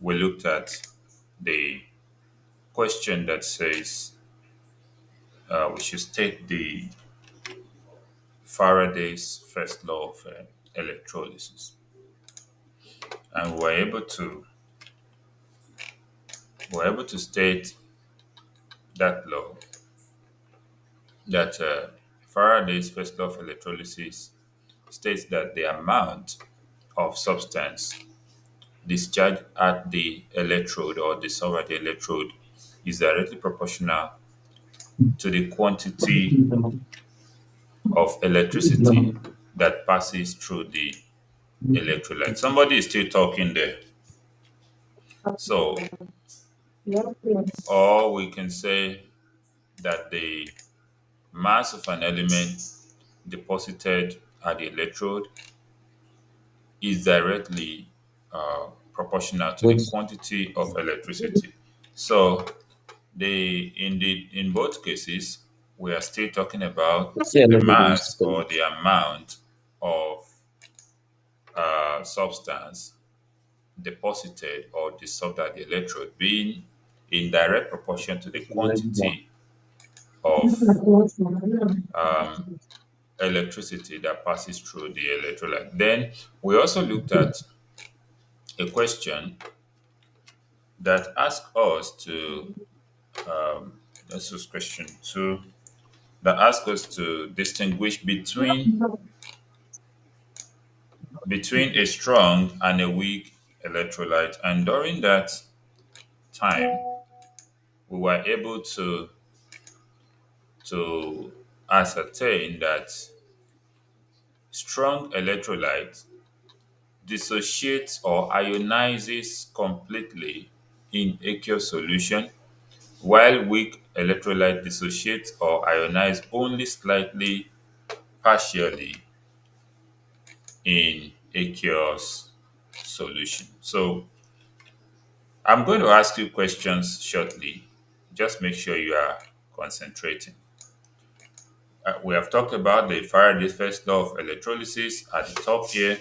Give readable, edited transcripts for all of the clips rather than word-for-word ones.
we looked at the question that says we should state the Faraday's first law of electrolysis, and we were able to state that law that Faraday's first law of electrolysis states that the amount of substance discharged at the electrode or dissolved at the electrode is directly proportional to the quantity of electricity that passes through the electrolyte. Somebody is still talking there. So, or we can say that the mass of an element deposited at the electrode is directly proportional to the Which quantity of electricity. So, in both cases, we are still talking about see the another one mass spell or it. the amount of substance deposited or dissolved at the electrode being in direct proportion to the quantity of um, electricity that passes through the electrolyte. Then we also looked at a question that asked us to, this was question 2, that asked us to distinguish between a strong and a weak electrolyte. And during that time, we were able to ascertain that strong electrolyte dissociates or ionizes completely in aqueous solution, while weak electrolyte dissociates or ionize only slightly partially in aqueous solution. So I'm going to ask you questions shortly. Just make sure you are concentrating. We have talked about the Faraday's first law of electrolysis at the top here,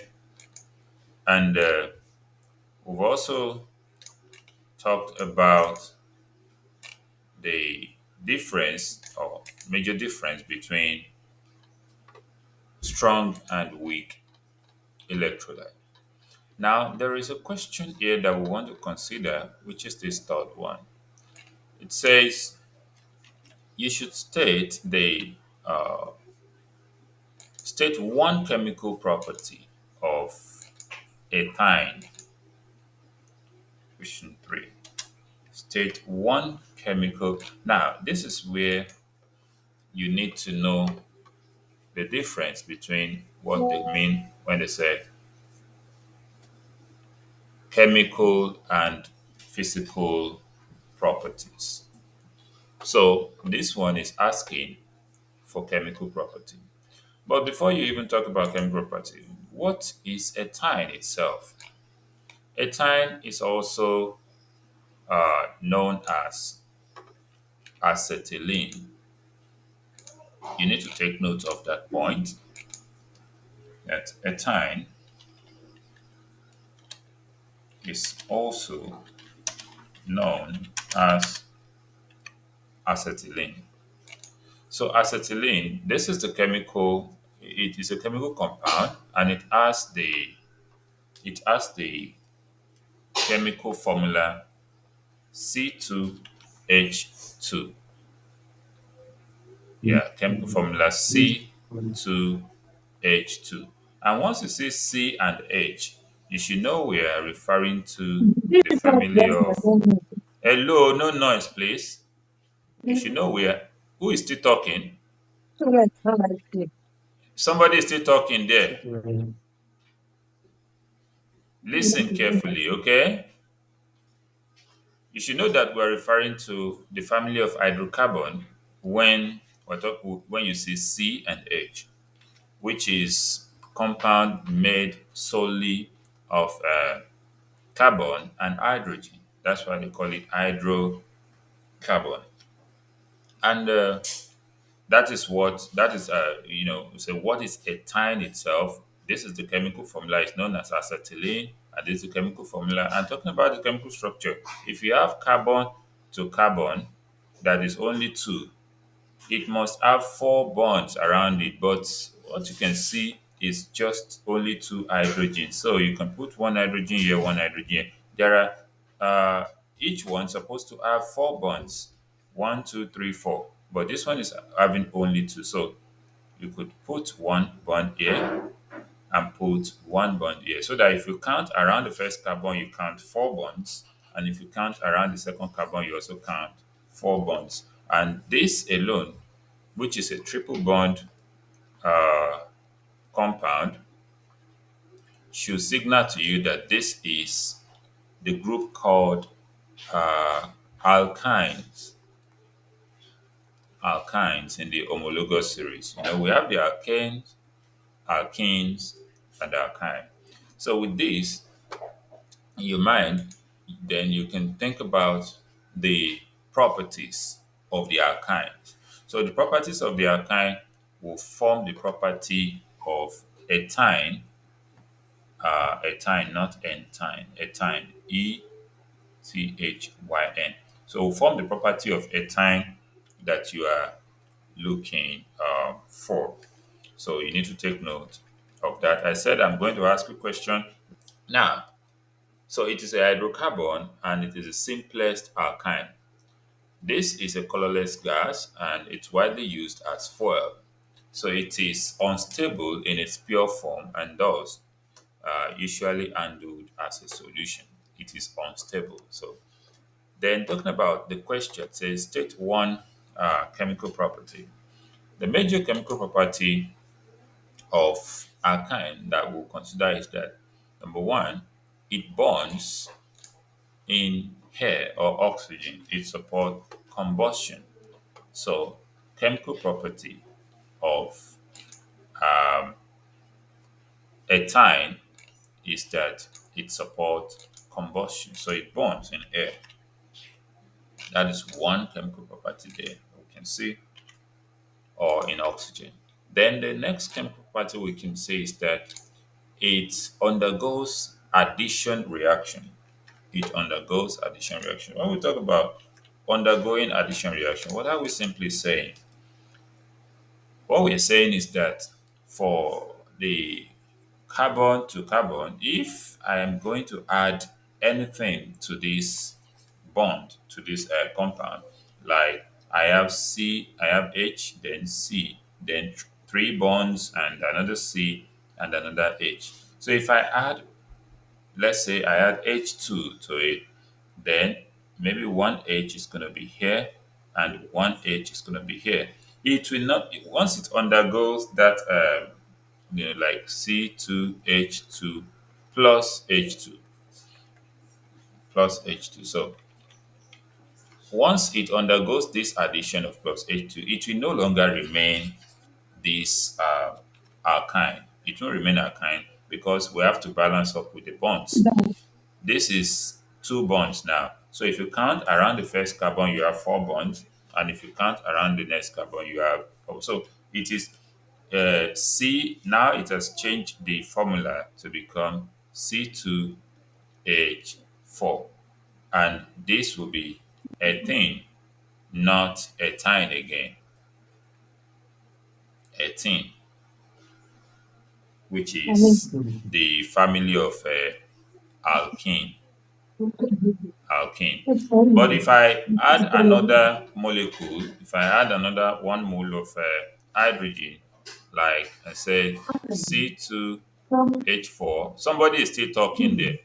and we've also talked about the difference or major difference between strong and weak electrolyte. Now, there is a question here that we want to consider, which is this third one. It says you should uh, state one chemical property of ethyne. Question 3. State one chemical. Now, this is where you need to know the difference between what they mean when they say chemical and physical properties. So this one is asking for chemical property. But before you even talk about chemical property, what is ethyne itself? Ethyne is also known as acetylene. You need to take note of that point, that ethyne is also known as acetylene. So acetylene, this is the chemical, it is a chemical compound and it has the chemical formula C2H2. Yeah, chemical formula C2H2. And once you see C and H, you should know we are referring to the family of. Hello, no noise, please. You should know who is still talking. Somebody is still talking there. Listen carefully, okay? You should know that we're referring to the family of hydrocarbon when you see C and H, which is compound made solely of carbon and hydrogen. That's why they call it hydrocarbon. And so what is ethyne itself? This is the chemical formula. It's known as acetylene. And this is the chemical formula. And talking about the chemical structure, if you have carbon to carbon that is only two, it must have four bonds around it. But what you can see is just only two hydrogens. So you can put one hydrogen here, one hydrogen here. There are each one supposed to have four bonds. One, two, three, four. But this one is having only two. So you could put one bond here and put one bond here. So that if you count around the first carbon, you count four bonds. And if you count around the second carbon, you also count four bonds. And this alone, which is a triple bond uh, compound, should signal to you that this is the group called uh, alkynes. Alkynes in the homologous series. We have the alkanes, alkenes, and alkyne. So with this in your mind, then you can think about the properties of the alkynes. So the properties of the alkyne will form the property of ethyne, ethyne, not entyne, ethyne, ETHYN. So will form the property of ethyne that you are looking for. So you need to take note of that. I said I'm going to ask you a question now. So it is a hydrocarbon and it is the simplest alkyne. This is a colorless gas and it's widely used as fuel. So it is unstable in its pure form and thus usually handled as a solution. It is unstable. So then talking about the question says state one chemical property. The major chemical property of alkyne that we'll consider is that number one, it bonds in air or oxygen. It supports combustion. So chemical property of um, ethyne is that it supports combustion. So it burns in air. That is one chemical property there we can see, or in oxygen. Then the next chemical property we can say is that it undergoes addition reaction. It undergoes addition reaction. When we talk about undergoing addition reaction, what are we simply saying? What we're saying is that for the carbon to carbon, if I am going to add anything to this bond, to this compound, like I have C, I have H, then C, then three bonds and another C and another H. So if I add, let's say I add H2 to it, then maybe one H is going to be here and one H is going to be here. It will not, once it undergoes that, like C2H2 plus H2 plus H2. So once it undergoes this addition of plus H2, it will no longer remain this alkyne. It will remain alkyne because we have to balance up with the bonds. This is two bonds now. So if you count around the first carbon, you have four bonds. And if you count around the next carbon, you have. So it is C. Now it has changed the formula to become C2H4. And this will be ethene, not ethyne again. Ethene, which is the family of alkene. Alkene. But if I add another molecule, if I add another 1 mole of hydrogen, like I said, C2H4, somebody is still talking there,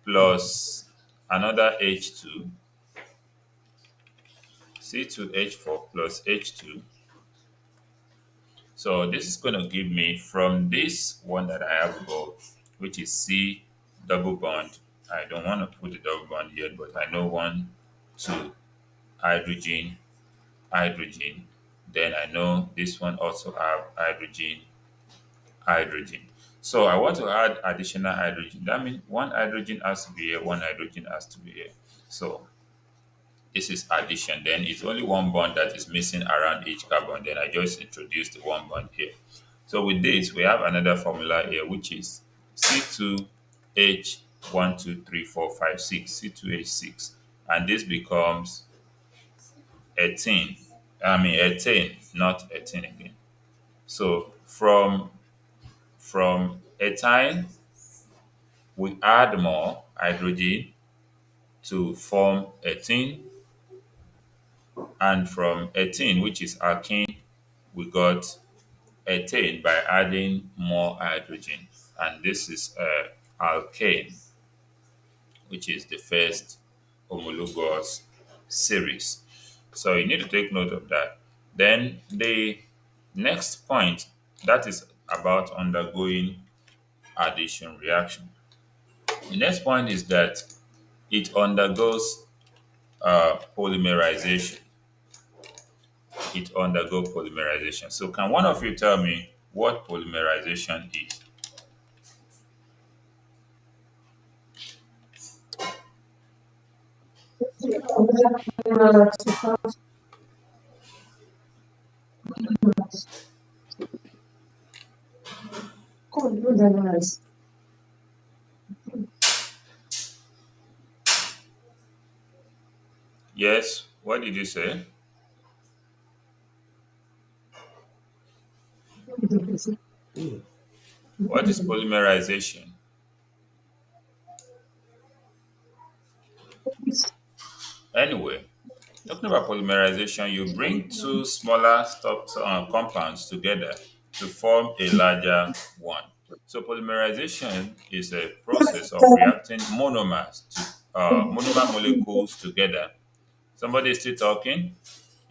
plus another H2, C2H4 plus H2. So this is going to give me from this one that I have above, which is C double bond. I don't want to put the double bond yet, but I know one, two, hydrogen, hydrogen. Then I know this one also have hydrogen, hydrogen. So I want to add additional hydrogen. That means one hydrogen has to be here, one hydrogen has to be here. So this is addition. Then it's only one bond that is missing around each carbon. Then I just introduced the one bond here. So with this, we have another formula here, which is C2H one, two, three, four, five, six, C2H6. And this becomes 18. I mean 18, not 18 again. So from ethyne, we add more hydrogen to form ethene, and from ethene, which is alkene, we got ethane by adding more hydrogen, and this is alkane, which is the first homologous series. So you need to take note of that. Then the next point, that is about undergoing addition reaction. The next point is that it undergoes polymerization. It undergo polymerization. So can one of you tell me what polymerization is? Yes, what did you say? What is polymerization? Anyway, talking about polymerization, you bring two smaller compounds together to form a larger one. So polymerization is a process of reacting monomers to monomer molecules together. Somebody is still talking?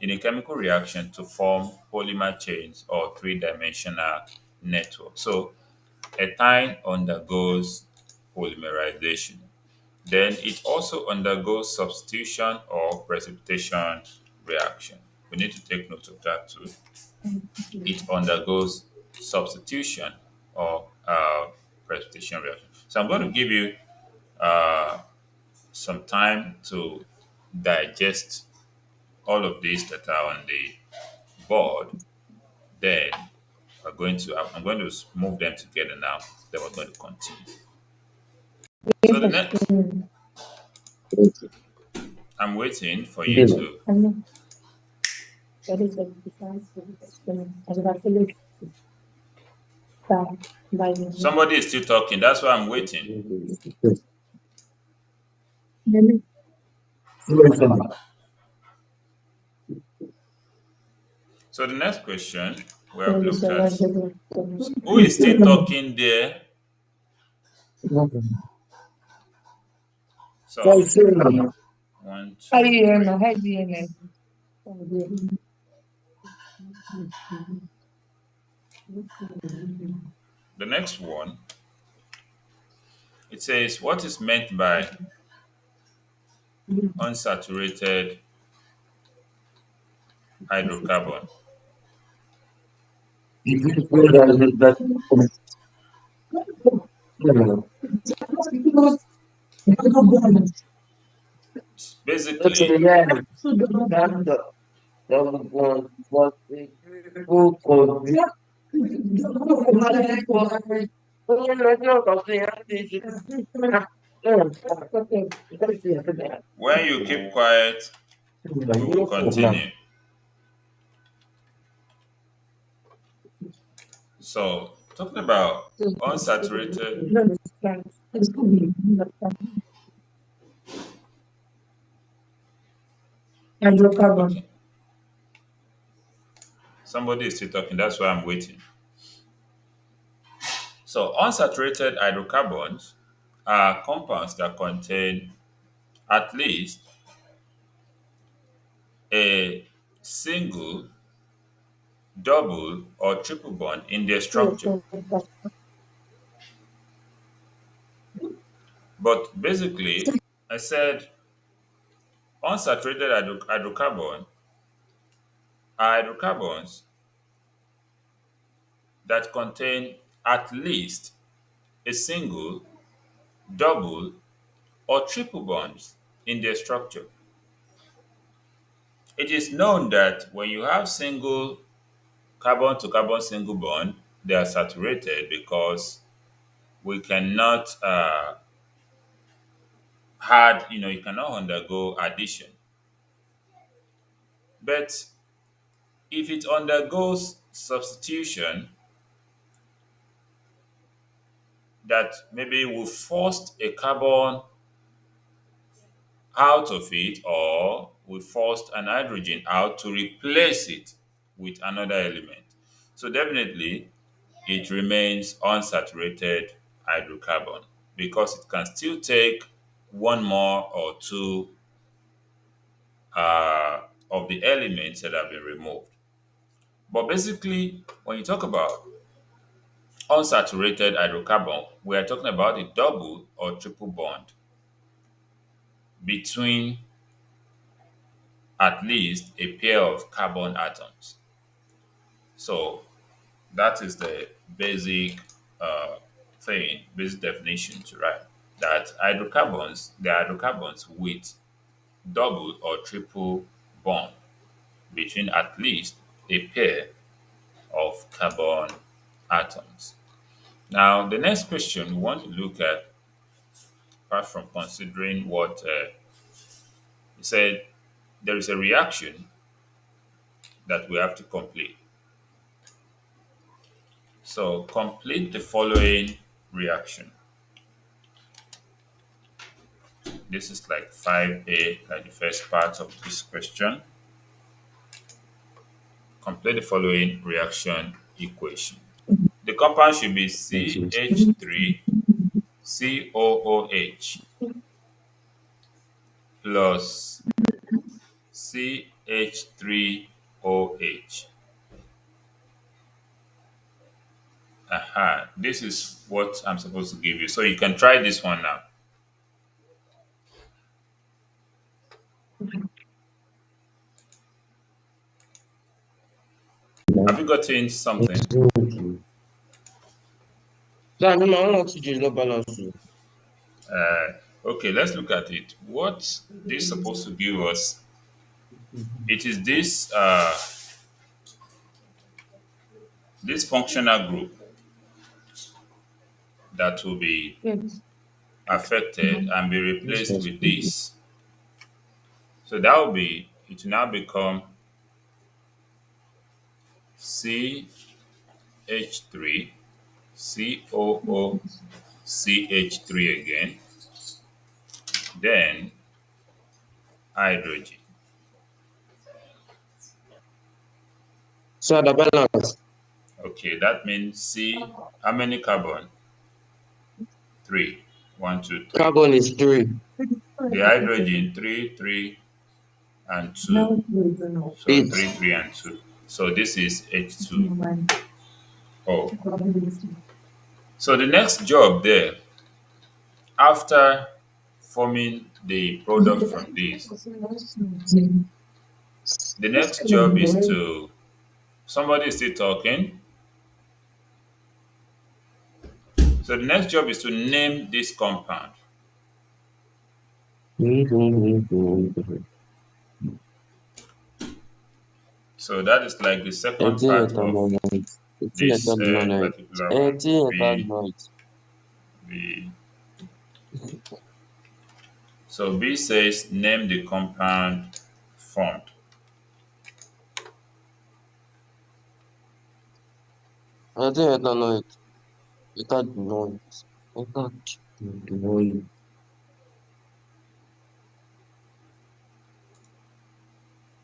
In a chemical reaction to form polymer chains or three-dimensional network. So ethyne undergoes polymerization. Then it also undergoes substitution or precipitation reaction. We need to take note of that too. It undergoes substitution or precipitation reaction. So I'm going to give you uh, some time to digest all of these that are on the board. Then I'm going to move them together now. Then we're going to continue. So the next, I'm waiting for you to. Somebody is still talking. That's why I'm waiting. So the next question we have looked at. Who is still talking there? So one, two, three. The next one, it says, what is meant by unsaturated hydrocarbon? Basically, when you keep quiet, we will continue. So, talking about unsaturated, okay, somebody is still talking. That's why I'm waiting. So, unsaturated hydrocarbons are compounds that contain at least a single, double, or triple bond in their structure. But basically, I said unsaturated hydrocarbon are hydrocarbons that contain at least a single, double, or triple bonds in their structure. It is known that when you have single carbon to carbon single bond, they are saturated because we cannot it cannot undergo addition. But if it undergoes substitution, that maybe we forced a carbon out of it, or we forced an hydrogen out to replace it with another element. So definitely it remains unsaturated hydrocarbon because it can still take one more or two uh, of the elements that have been removed. But basically, when you talk about unsaturated hydrocarbon, we are talking about a double or triple bond between at least a pair of carbon atoms. So that is the basic basic definition to write. That the hydrocarbons with double or triple bond between at least a pair of carbon atoms. Now, the next question we want to look at, apart from considering what he said, there is a reaction that we have to complete. So, complete the following reaction. This is like 5A, like the first part of this question. Complete the following reaction equation. The compound should be Okay. CH3 COOH plus CH3OH. Aha, this is what I'm supposed to give you. So you can try this one now. Have you gotten something? Okay. So I know my own oxygen is not balanced. Uh, okay, let's look at it. What this is supposed to give us, it is this functional group that will be affected and be This replaced was with this. So that will be, it will now become CH3, COOCH3 again, then hydrogen. so the balance. Okay, that means how many carbon? Three. One, two, three. Carbon is three. The hydrogen, three, three, and two. So Eight. three, three, and two. So this is H2O. So the next job there, after forming the product from this, the next job is to, somebody is still talking. So the next job is to name this compound. So that is like the second Eighteen part of ethanol. Eighteen this ethanol. particular one. 18 B, ethanol. B. So B says name the compound formed. 18 ethanol. Ethanol. Ethanol.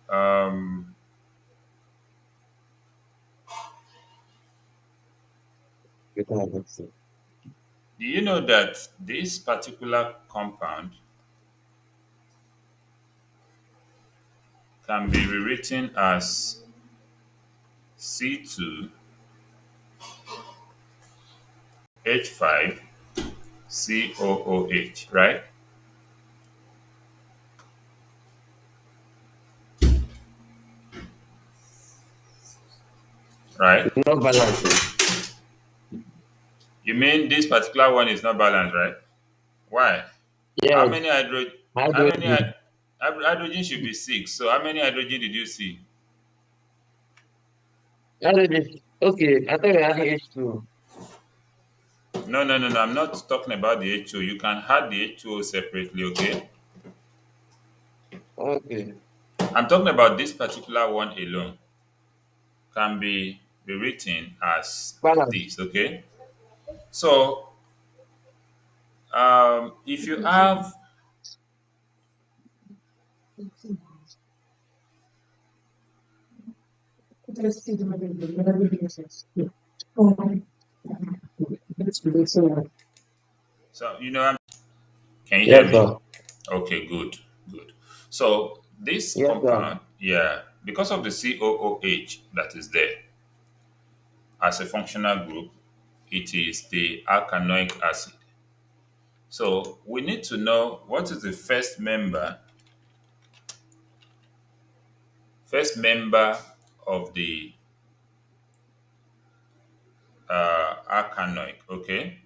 Um, Ethanol. do you know that this particular compound can be rewritten as C2H5COOH, right? Right? Not balanced. You mean this particular one is not balanced, right? Why? How Yes. many hydro how many Hydrogen. hydrogen should be six. So how many hydrogen did you see? Hydrogen. Okay. I thought you had H2. No, no, no, no. I'm not talking about the H2O. You can add the H2O separately, okay? Okay. I'm talking about this particular one alone. Can be written as Balance. this, okay? So, if you have so can you hear Yes, me? sir. Okay, good, good. So this Yes, sir. compound, yeah, because of the COOH that is there as a functional group, it is the alkanoic acid. So we need to know what is the first member of the alkanoic. Okay,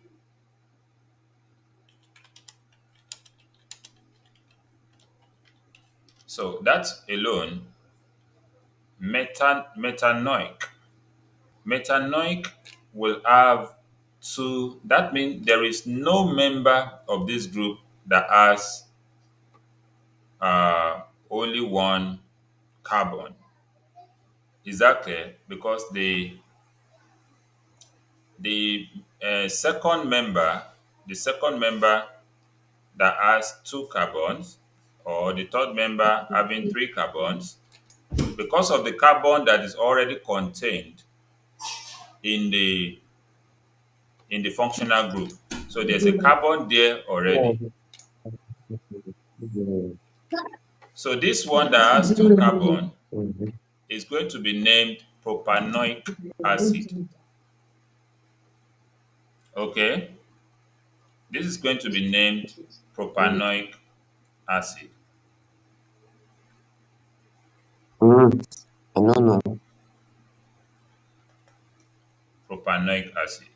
so that alone, metanoic. Metanoic will have two. That means there is no member of this group that has only one carbon. Is that clear? Because the second member that has two carbons, or the third member having three carbons, because of the carbon that is already contained in the functional group. So there's a carbon there already. So this one that has two carbon is going to be named propanoic acid. Okay? This is going to be named propanoic acid. I don't know. Propanoic acid.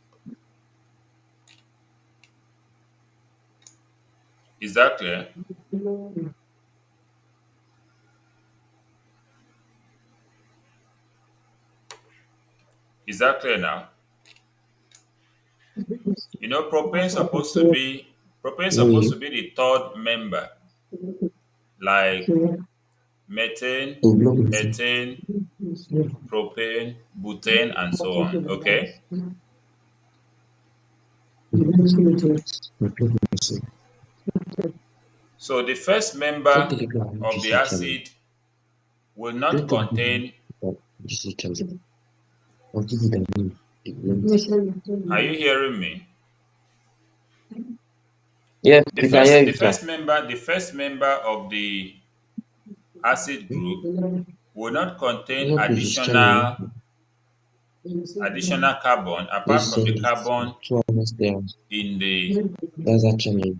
Is that clear? Is that clear now? Propane supposed to be the third member, like methane, ethane, propane, butane, and so on. Okay? So the first Check member Telegram of the GC channel. acid will not Join Telegram contain. GC channel. I'll give you the name. The link. Are you hearing me? Yes, The we can hear first, the you, sir. first member, the first member of the acid group will not contain Telegram page is channel. additional carbon apart This from the is carbon 2 hours there. in the That's our channel.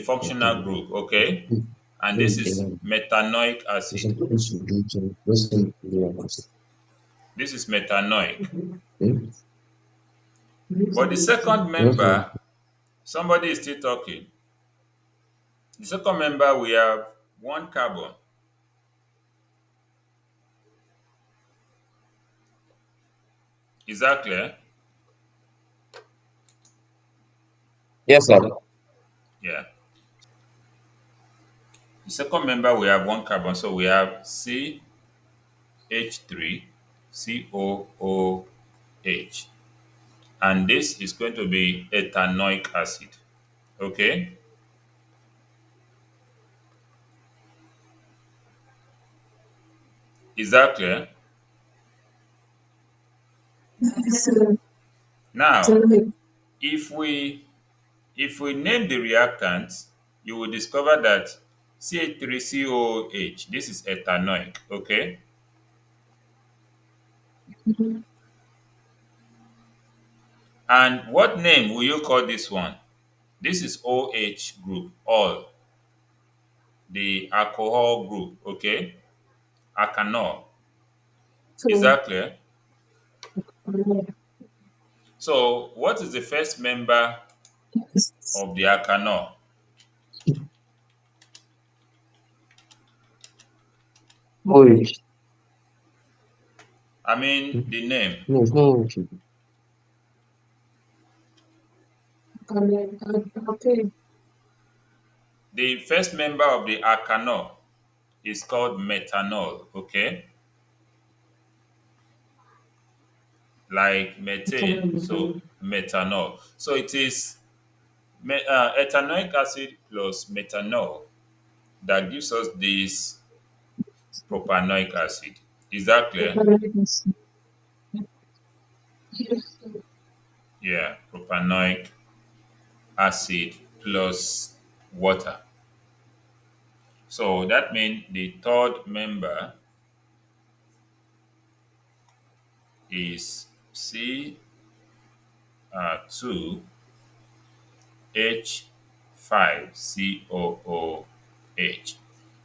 functional group. Okay, and this is There's methanoic acid. some people should do to listen to the This is methanoic. Hmm? But the second Yes, sir. member, somebody is still talking. The second member, we have one carbon. Is that clear? Yes, sir. Yeah. The second member, we have one carbon. So we have CH3, COOH. And this is going to be ethanoic acid. Okay? Is that clear? Now, if we if we name the reactants, you will discover that CH3COOH, this is ethanoic, okay? And what name will you call this one? This is OH group, all, the alcohol group, okay? Alkanol. Is that clear? So, what is the first member of the alkanol? Oh, I mean, the name. no, it's not working. Okay. The first member of the alkanol is called methanol, okay? Like methane, so methanol. So it is ethanoic acid plus methanol that gives us this propanoic acid. Is that clear? Yeah, propanoic acid plus water. So that means the third member is C2H5COOH.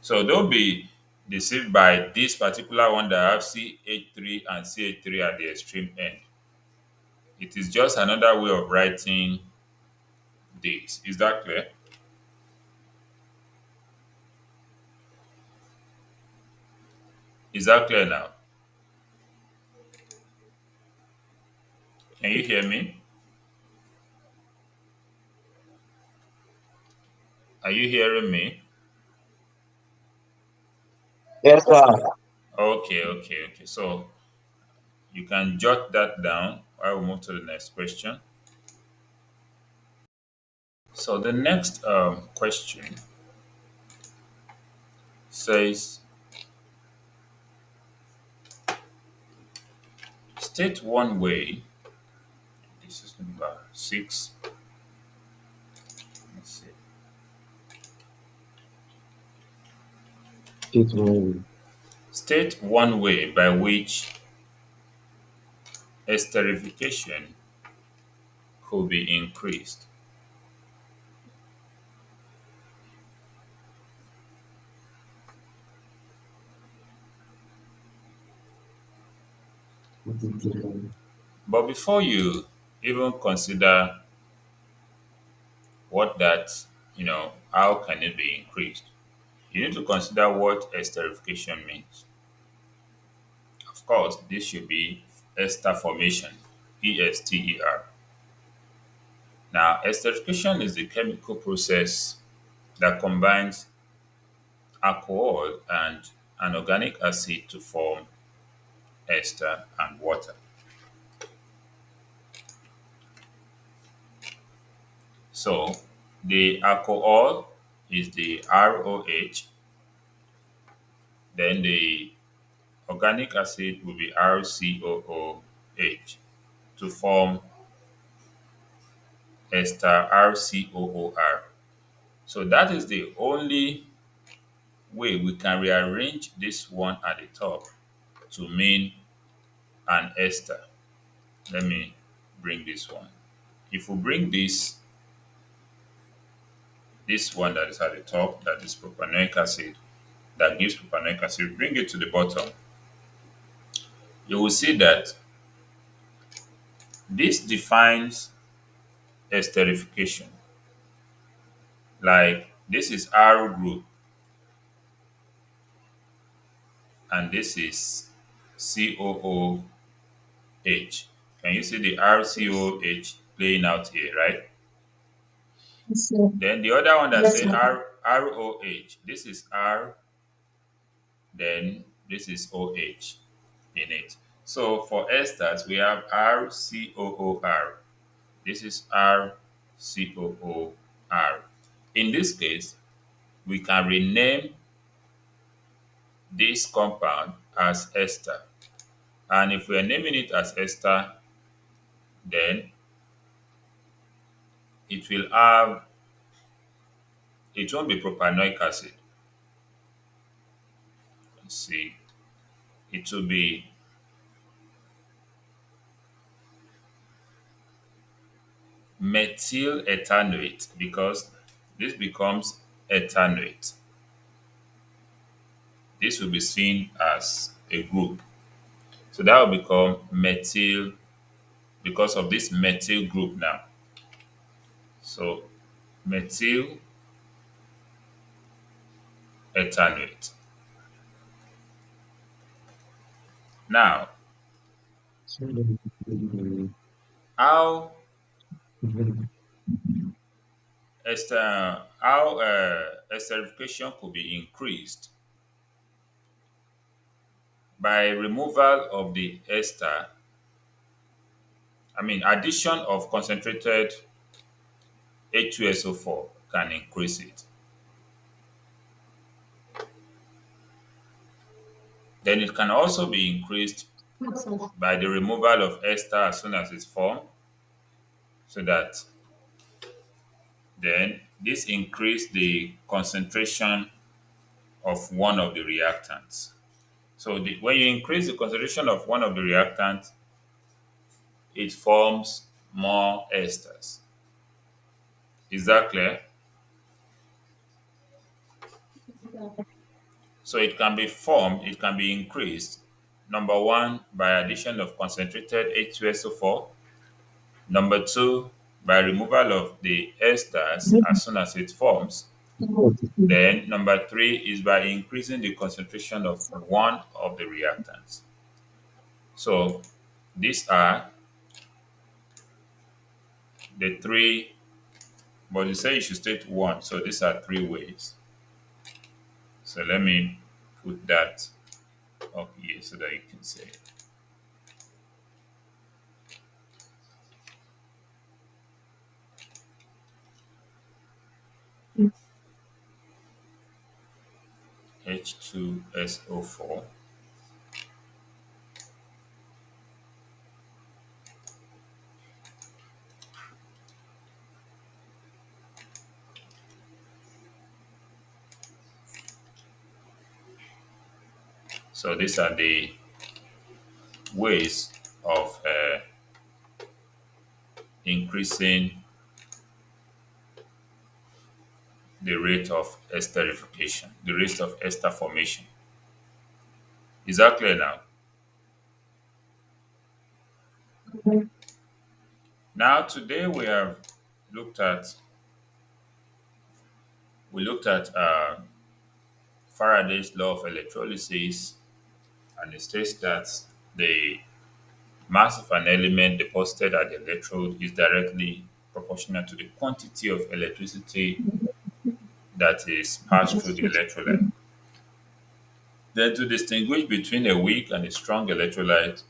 So don't be deceived by this particular one that have CH3 and CH3 at the extreme end. It is just another way of writing this. Is that clear? Is that clear now? Can you hear me? Are you hearing me? Yes, sir. Okay, okay, okay. So you can jot that down. I will move to the next question. So the next question says, state one way. This is number 6. Let's see. It will. State one way by which esterification could be increased. But before you even consider what that, how can it be increased, you need to consider what esterification means. Of course, this should be ester formation, ESTER. Now, esterification is the chemical process that combines alcohol and an organic acid to form ester and water. So, the alcohol is the ROH, then the organic acid will be RCOOH to form ester RCOOR. So, that is the only way we can rearrange this one at the top to mean an ester. Let me bring this one. If we bring this one that is at the top, that is propanoic acid, that gives propanoic acid, bring it to the bottom, you will see that this defines esterification. Like this is R group and this is COOH. Can you see the RCOH playing out here, right? Yes, sir. Then the other one that Yes, say sir. ROH, this is R, then this is OH in it. So for esters, we have RCOOR. This is RCOOR. In this case, we can rename this compound as ester. And if we are naming it as ester, then it will have, it won't be propanoic acid. Let's see, it will be methyl ethanoate because this becomes ethanoate. This will be seen as a group. So that will become methyl because of this methyl group now. So methyl ethanoate. Now, how How esterification could be increased by removal of the ester. I mean, addition of concentrated H2SO4 can increase it. Then it can also be increased by the removal of ester as soon as it's formed, so that then this increase the concentration of one of the reactants. So when you increase the concentration of one of the reactants, it forms more esters. Is that clear? So it can be formed, it can be increased. Number one, by addition of concentrated H2SO4. Number two, by removal of the esters as soon as it forms. Then number three is by increasing the concentration of one of the reactants. So these are the three, but you say you should state one. So these are three ways. So let me put that up here so that you can say it. H2SO4. So these are the ways of increasing the rate of esterification, the rate of ester formation. Is that clear now? Now today looked at we looked at Faraday's law of electrolysis, and it states that the mass of an element deposited at the electrode is directly proportional to the quantity of electricity that is passed through the electrolyte. Then to distinguish between a weak and a strong electrolyte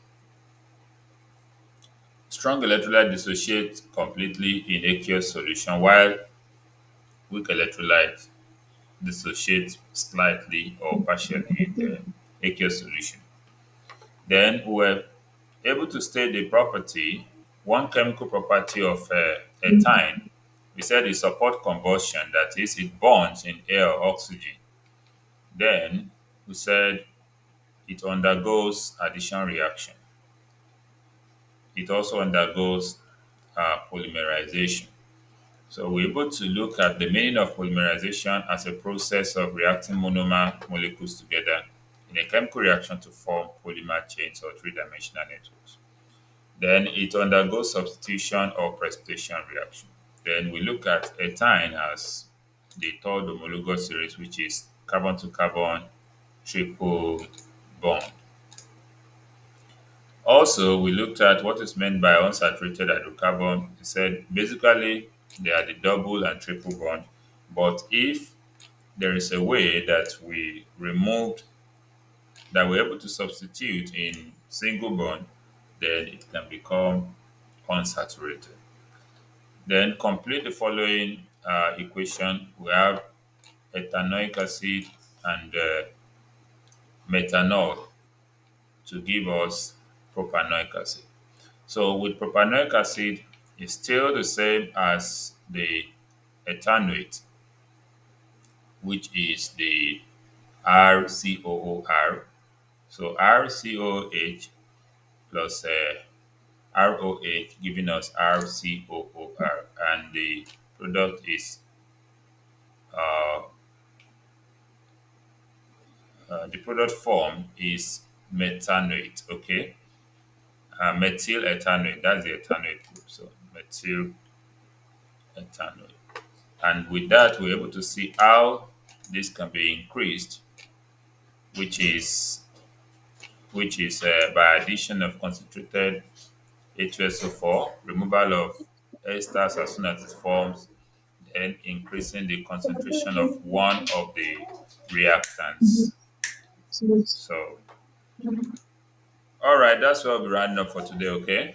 dissociates completely in aqueous solution, while weak electrolyte dissociates slightly or partially in the aqueous solution. Then we were able to state the property, one chemical property of ethine. We said it supports combustion, that is, it bonds in air or oxygen. Then we said it undergoes addition reaction. It also undergoes polymerization. So we're able to look at the meaning of polymerization as a process of reacting monomer molecules together in a chemical reaction to form polymer chains or three-dimensional networks. Then it undergoes substitution or precipitation reaction. Then we look at ethine as the third homologous series, which is carbon to carbon triple bond. Also, we looked at what is meant by unsaturated hydrocarbon. We said basically they are the double and triple bond, but if there is a way that we removed, that we're able to substitute in single bond, then it can become unsaturated. Then complete the following equation. We have ethanoic acid and methanol to give us propanoic acid. So with propanoic acid, it's still the same as the ethanoate, which is the RCOOR. So RCOH plus ROH giving us RCOOR, and the product is uh, the product form is methanoate. Okay, methyl ethanoate. That's the ethanoate group. So methyl ethanoate, and with that, we're able to see how this can be increased, which is by addition of concentrated H2SO4, removal of esters as soon as it forms, then increasing the concentration of one of the reactants. So, all right, that's what we're rounding up for today, okay?